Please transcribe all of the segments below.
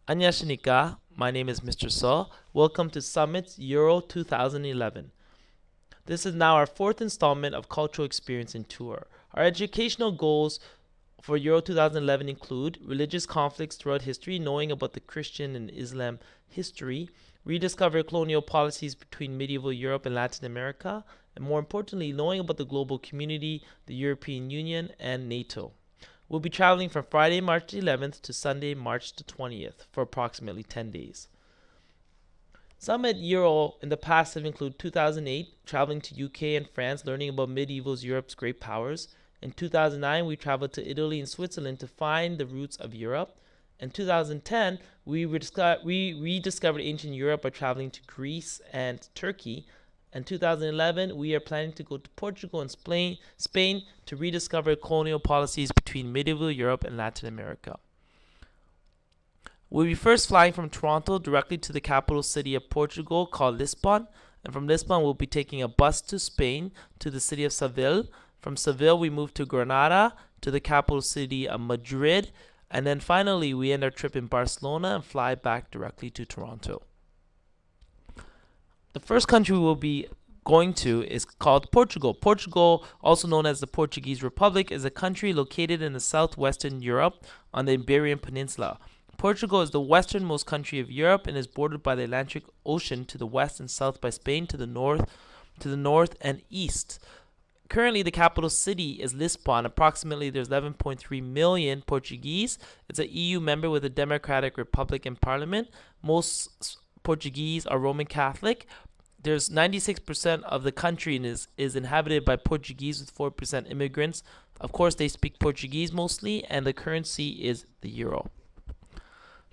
안녕하십니까. My name is Mr. So. Welcome to Summit's Euro 2011. This is now our fourth installment of Cultural Experience and Tour. Our educational goals for Euro 2011 include religious conflicts throughout history, knowing about the Christian and Islam history, rediscover colonial policies between medieval Europe and Latin America, and more importantly, knowing about the global community, the European Union, and NATO. We'll be traveling from Friday, March 11th to Sunday, March the 20th for approximately 10 days. Some at Euro in the past have included 2008, traveling to UK and France, learning about medieval Europe's great powers. In 2009, we traveled to Italy and Switzerland to find the roots of Europe. In 2010, we rediscovered ancient Europe by traveling to Greece and Turkey. In 2011, we are planning to go to Portugal and Spain to rediscover colonial policies between medieval Europe and Latin America. We'll be first flying from Toronto directly to the capital city of Portugal called Lisbon, and from Lisbon we'll be taking a bus to Spain to the city of Seville. From Seville we move to Granada to the capital city of Madrid, and then finally we end our trip in Barcelona and fly back directly to Toronto. The first country we'll be going to is called Portugal. Portugal, also known as the Portuguese Republic, is a country located in the southwestern Europe on the Iberian Peninsula. Portugal is the westernmost country of Europe and is bordered by the Atlantic Ocean to the west and south by Spain to the north and east. Currently, the capital city is Lisbon. Approximately, there's 11.3 million Portuguese. It's an EU member with a democratic republican parliament. Most Portuguese are Roman Catholic. There's 96% of the country is inhabited by Portuguese with 4% immigrants. Of course, they speak Portuguese mostly, and the currency is the euro.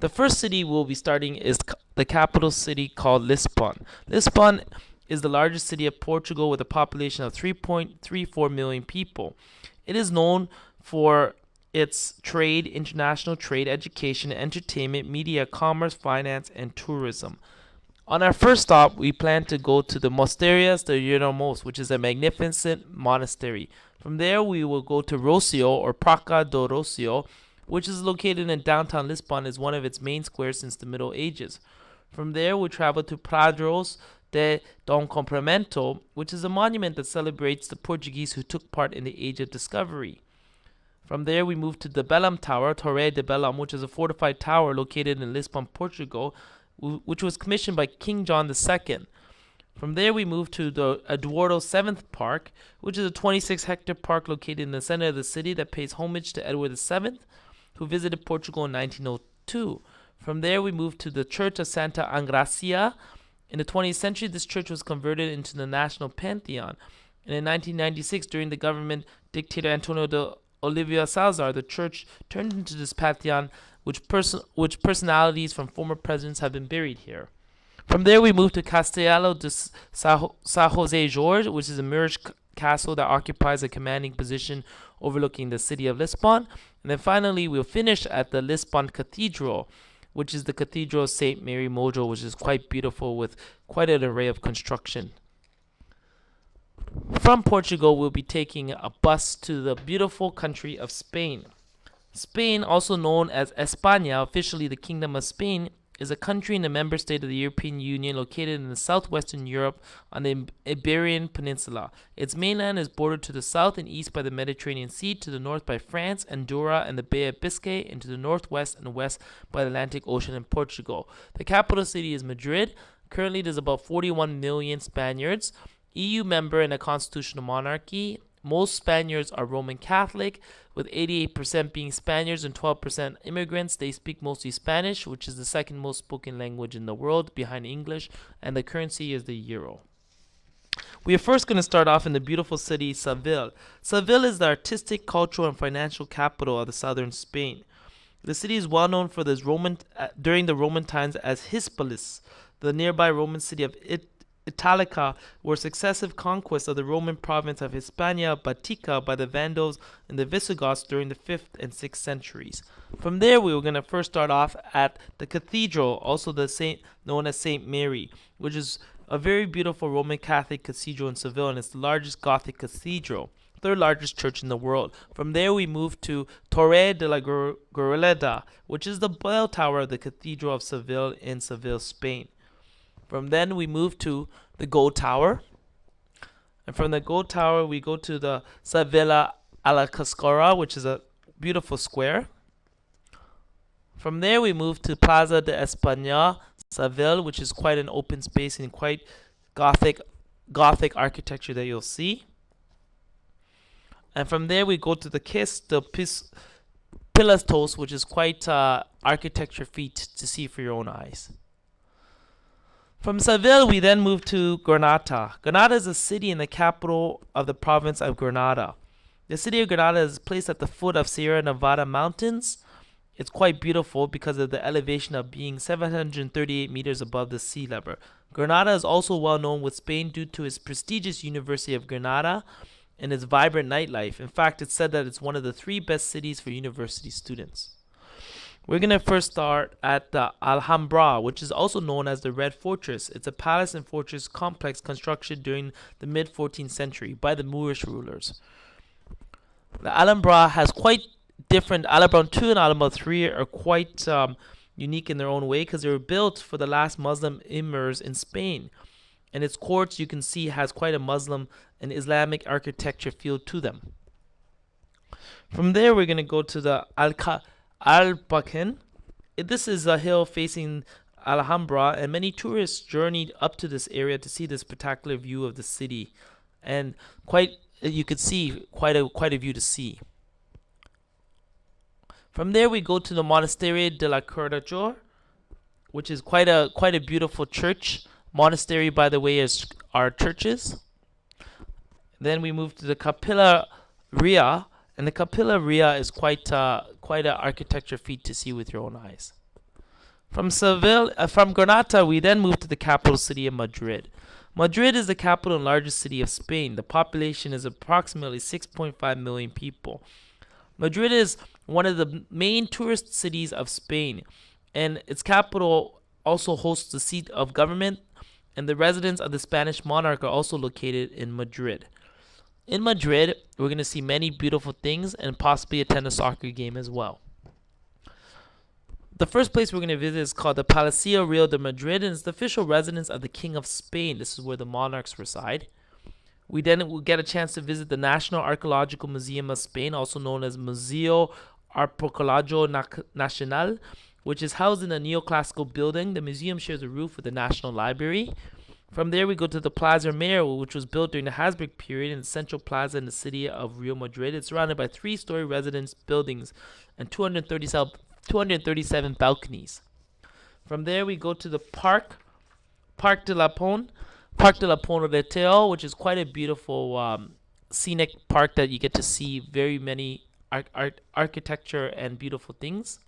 The first city we'll be starting is the capital city called Lisbon. Lisbon is the largest city of Portugal with a population of 3.34 million people. It is known for its trade, international trade, education, entertainment, media, commerce, finance, and tourism. On our first stop, we plan to go to the Mosteiras de Jerónimos, which is a magnificent monastery. From there, we will go to Rocio, or Praça do Rocio, which is located in downtown Lisbon, is one of its main squares since the Middle Ages. From there, we travel to Prados de Dom Comprimento, which is a monument that celebrates the Portuguese who took part in the Age of Discovery. From there, we move to the Belém Tower, Torre de Belém, which is a fortified tower located in Lisbon, Portugal, which was commissioned by King John II. From there, we move to the Eduardo VII Park, which is a 26-hectare park located in the center of the city that pays homage to Edward VII, who visited Portugal in 1902. From there, we move to the Church of Santa Angracia. In the 20th century, this church was converted into the National Pantheon. And in 1996, during the government dictator Antonio de Oliveira Salazar, the church turned into this pantheon, which personalities from former presidents have been buried here. From there, we move to Castelo de São José Jorge, which is a mirror castle that occupies a commanding position overlooking the city of Lisbon. And then finally, we'll finish at the Lisbon Cathedral, which is the Cathedral of St. Mary Mojo, which is quite beautiful with quite an array of construction. From Portugal, we'll be taking a bus to the beautiful country of Spain. Spain, also known as España, officially the Kingdom of Spain, is a country and a member state of the European Union located in the southwestern Europe on the Iberian Peninsula. Its mainland is bordered to the south and east by the Mediterranean Sea, to the north by France, Andorra, and the Bay of Biscay, and to the northwest and west by the Atlantic Ocean and Portugal. The capital city is Madrid. Currently, there's about 41 million Spaniards. EU member and a constitutional monarchy. Most Spaniards are Roman Catholic, with 88% being Spaniards and 12% immigrants. They speak mostly Spanish, which is the second most spoken language in the world behind English, and the currency is the euro. We are first going to start off in the beautiful city Seville. Seville is the artistic, cultural, and financial capital of the southern Spain. The city is well known for during the Roman times as Hispalis, the nearby Roman city of Italica, were successive conquests of the Roman province of Hispania Baetica by the Vandals and the Visigoths during the 5th and 6th centuries. From there, we were going to first start off at the cathedral, also known as St. Mary, which is a very beautiful Roman Catholic cathedral in Seville, and it's the largest Gothic cathedral. third largest church in the world. From there, we move to Torre de la Gureleda, which is the bell tower of the Cathedral of Seville in Seville, Spain. From then, we move to the Gold Tower. And from the Gold Tower, we go to the Sevilla Alcazar, which is a beautiful square. From there, we move to Plaza de España, Seville, which is quite an open space and quite Gothic architecture that you'll see. And from there, we go to the Kiss de Pilatos, which is quite architecture feat to see for your own eyes. From Seville, we then move to Granada. Granada is a city in the capital of the province of Granada. The city of Granada is placed at the foot of Sierra Nevada mountains. It's quite beautiful because of the elevation of being 738 meters above the sea level. Granada is also well known with Spain due to its prestigious University of Granada and its vibrant nightlife. In fact, it's said that it's one of the 3 best cities for university students. We're going to first start at the Alhambra, which is also known as the Red Fortress. It's a palace and fortress complex construction during the mid-14th century by the Moorish rulers. The Alhambra has quite different. Alhambra 2 and Alhambra 3 are quite unique in their own way because they were built for the last Muslim emirs in Spain. And its courts, you can see, has quite a Muslim and Islamic architecture feel to them. From there, we're going to go to the Albacan. This is a hill facing Alhambra, and many tourists journeyed up to this area to see the spectacular view of the city, and you could see quite a view to see. From there, we go to the Monasterio de la Corregidor, which is quite a beautiful church. Monastery, by the way, is our churches. Then we move to the Capilla Real. And the Capilla Real is quite an architecture feat to see with your own eyes. From Granada, we then move to the capital city of Madrid. Madrid is the capital and largest city of Spain. The population is approximately 6.5 million people. Madrid is one of the main tourist cities of Spain, and its capital also hosts the seat of government, and the residence of the Spanish monarch are also located in Madrid. In Madrid, we're going to see many beautiful things and possibly attend a soccer game as well. The first place we're going to visit is called the Palacio Real de Madrid, and it's the official residence of the King of Spain. This is where the monarchs reside. We then will get a chance to visit the National Archaeological Museum of Spain, also known as Museo Arqueológico Nacional, which is housed in a neoclassical building. The museum shares a roof with the National Library. From there, we go to the Plaza Mayor, which was built during the Habsburg period in the central plaza in the city of Real Madrid. It's surrounded by 3-story residence buildings and 237 balconies. From there, we go to the Parc de la Reteo, which is quite a beautiful scenic park that you get to see very many architecture and beautiful things.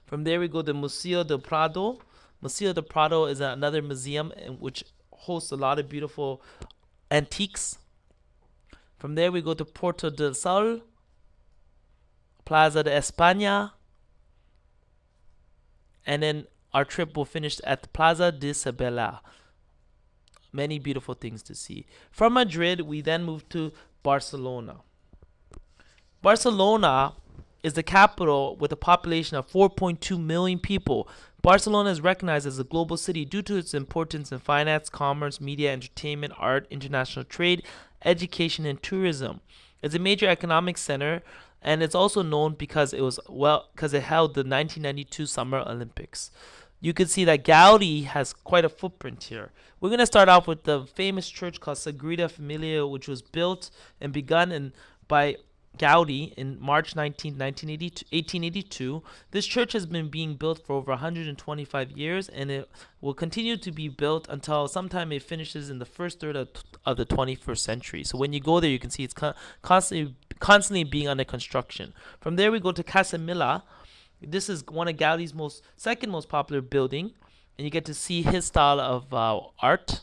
From there, we go to Museo del Prado. Museo del Prado is another museum which hosts a lot of beautiful antiques. From there, we go to Puerto del Sol, Plaza de España, and then our trip will finish at the Plaza de Isabela. Many beautiful things to see. From Madrid, we then move to Barcelona. Barcelona is the capital with a population of 4.2 million people. Barcelona is recognized as a global city due to its importance in finance, commerce, media, entertainment, art, international trade, education, and tourism. It's a major economic center, and it's also known because it held the 1992 Summer Olympics. You can see that Gaudi has quite a footprint here. We're going to start off with the famous church called Sagrada Familia, which was built and begun by Gaudi in March 19, 1882. This church has been being built for over 125 years, and it will continue to be built until sometime it finishes in the first third of the 21st century. So when you go there, you can see it's constantly being under construction. From there, we go to Casamilla. This is one of Gaudi's second most popular building, and you get to see his style of art.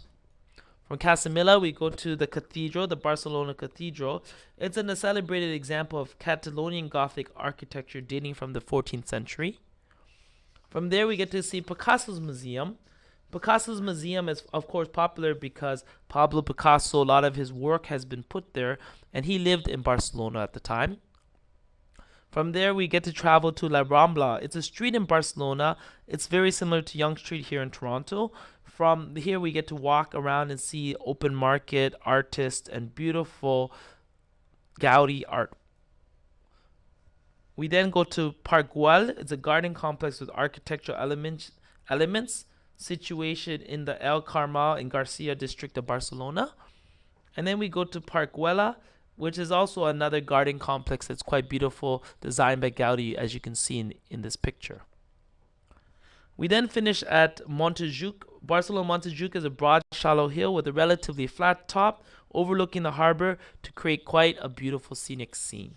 From Casamilla, we go to the cathedral, the Barcelona Cathedral. It's a celebrated example of Catalonian Gothic architecture dating from the 14th century. From there, we get to see Picasso's museum. Picasso's museum is of course popular because Pablo Picasso, a lot of his work has been put there, and he lived in Barcelona at the time. From there, we get to travel to La Rambla. It's a street in Barcelona. It's very similar to Yonge Street here in Toronto. From here, we get to walk around and see open market, artists, and beautiful Gaudi art. We then go to Park Güell. It's a garden complex with architectural elements situated in the El Carmel and Garcia district of Barcelona. And then we go to Park Güell, which is also another garden complex that's quite beautiful, designed by Gaudi, as you can see in this picture. We then finish at Montjuïc. Barcelona Montjuïc is a broad, shallow hill with a relatively flat top overlooking the harbor to create quite a beautiful scenic scene.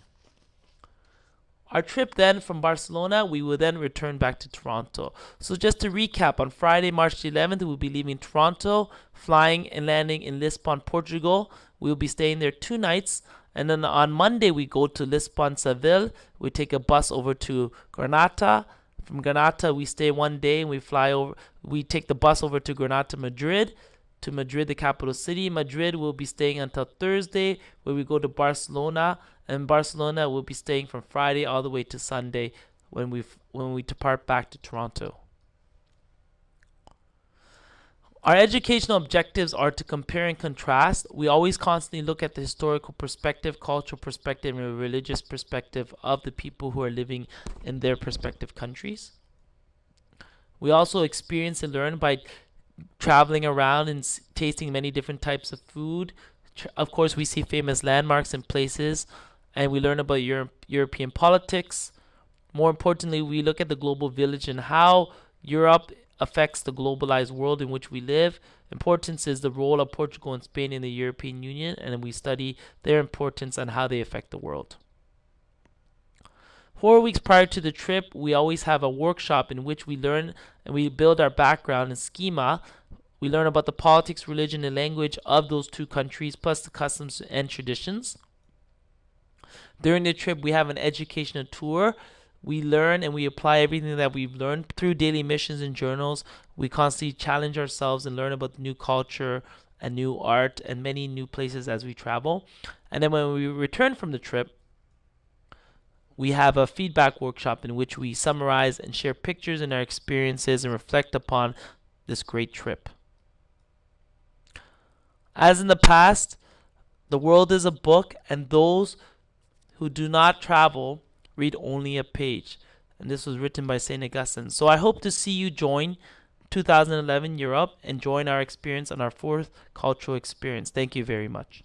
Our trip then from Barcelona, we will then return back to Toronto. So just to recap, on Friday, March 11th, we'll be leaving Toronto, flying and landing in Lisbon, Portugal. We'll be staying there 2 nights. And then on Monday, we go to Lisbon, Seville. We take a bus over to Granada. From Granada, we stay 1 day and we fly over. We take the bus over to Granada, Madrid. To Madrid, the capital city. Madrid, we'll be staying until Thursday, where we go to Barcelona. And Barcelona, we'll be staying from Friday all the way to Sunday when we depart back to Toronto. Our educational objectives are to compare and contrast. We always constantly look at the historical perspective, cultural perspective, and religious perspective of the people who are living in their respective countries. We also experience and learn by traveling around and tasting many different types of food. Of course, we see famous landmarks and places, and we learn about European politics. More importantly, we look at the global village and how Europe affects the globalized world in which we live. Importance is the role of Portugal and Spain in the European Union, and we study their importance and how they affect the world. 4 weeks prior to the trip, we always have a workshop in which we learn and we build our background and schema. We learn about the politics, religion, and language of those 2 countries, plus the customs and traditions. During the trip, we have an educational tour. We learn and we apply everything that we've learned through daily missions and journals. We constantly challenge ourselves and learn about the new culture and new art and many new places as we travel. And then when we return from the trip, we have a feedback workshop in which we summarize and share pictures and our experiences and reflect upon this great trip. As in the past, the world is a book, and those who do not travel read only a page. And this was written by St. Augustine. So I hope to see you join 2011 Europe and join our experience on our 4th cultural experience. Thank you very much.